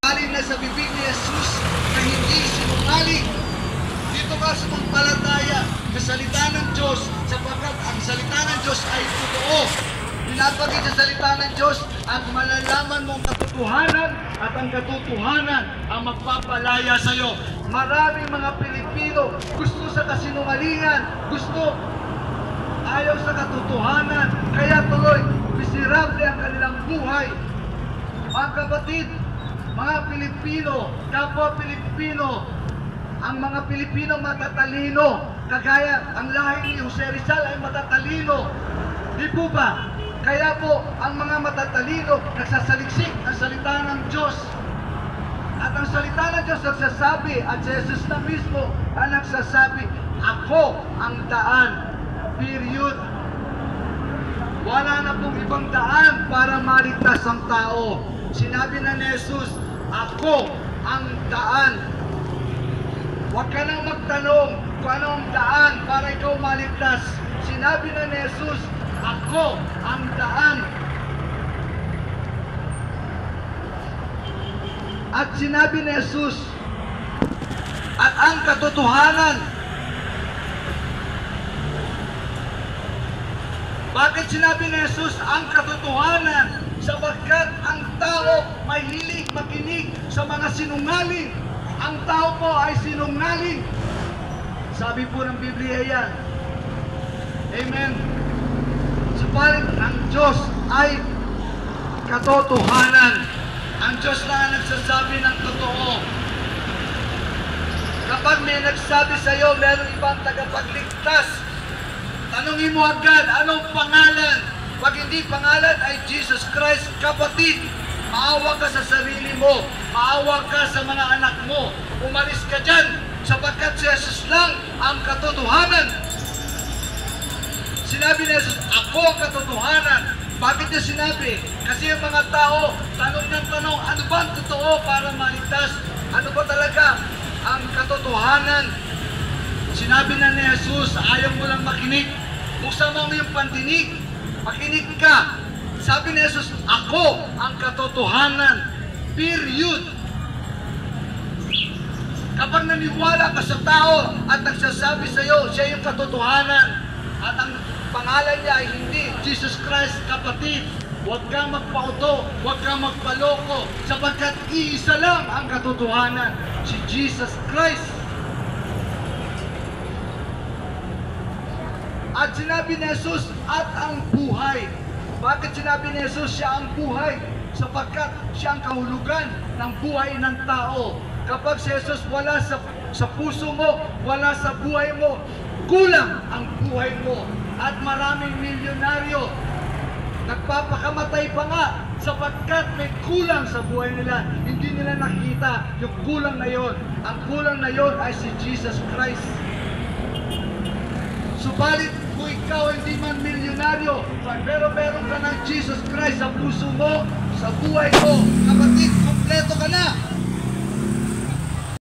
Galing na sa bibig ni Jesus na hindi sinungaling. Dito ka sa palataya sa salita ng Diyos, sapagkat ang salita ng Diyos ay totoo. Pinapagit sa salita ng Diyos at malalaman mong katotohanan at ang katotohanan ang magpapalaya sa iyo. Maraming mga Pilipino gusto sa kasinungalingan, gusto ayaw sa katotohanan, kaya tuloy miserable ang kanilang buhay. Mga kapatid, mga Pilipino, kapwa Pilipino, ang mga Pilipino matatalino, kagaya ang lahi ni Jose Rizal ay matatalino. Di po ba? Kaya po, ang mga matatalino nagsasaliksik ang salita ng Diyos. At ang salita ng Diyos nagsasabi, at si Jesus na mismo ang nagsasabi, ako ang daan. Period. Wala na pong ibang daan para maligtas ang tao. Sinabi na ni Jesus, ako ang daan. Huwag ka nang magtanong kung ano ang daan para ikaw maligtas. Sinabi na ni Jesus, ako ang daan. At sinabi ni Jesus, at ang katotohanan. Bakit sinabi ni Jesus ang katotohanan? Sapagkat ang tao mahilig makinig sa mga sinungaling. Ang tao po ay sinungaling. Sabi po ng Biblia yan. Amen. Subalit ang Diyos ay katotohanan. Ang Diyos na ang nagsasabi ng totoo. Kapag may nagsabi sa iyo, meron ibang tagapagligtas, tanungin mo agad, anong pangalan? Pag hindi pangalan ay Jesus Christ, kapatid, maawa ka sa sarili mo, maawa ka sa mga anak mo, umalis ka dyan, sapagkat si Jesus lang ang katotohanan. Sinabi ni Jesus, ako ang katotohanan. Bakit niya sinabi? Kasi yung mga tao, tanong ng tanong, ano ba ang totoo para maligtas? Ano ba talaga ang katotohanan? Sinabi na ni Jesus, ayaw mo lang makinig. Buksan mo yung pandinig, makinig ka. Sabi ni Jesus, ako ang katotohanan. Period. Kapag naniwala ka sa tao at nagsasabi sa iyo, siya yung katotohanan, at ang pangalan niya ay hindi Jesus Christ, kapatid, huwag kang magpauto, huwag kang magpaloko, sapagkat iisa lang ang katotohanan, si Jesus Christ. At sinabi ni Jesus, at ang buhay. Bakit sinabi ni Jesus siya ang buhay? Sapagkat siya ang kahulugan ng buhay ng tao. Kapag si Jesus wala sa puso mo, wala sa buhay mo, kulang ang buhay mo. At maraming milyonaryo nagpapakamatay pa nga sapagkat may kulang sa buhay nila. Hindi nila nakikita yung kulang na yon. Ang kulang na yon ay si Jesus Christ. Subalit kung ikaw hindi man milyonaryo, pero meron ka ng Jesus Christ sa puso mo, sa buhay mo, kapatid, kompleto ka na.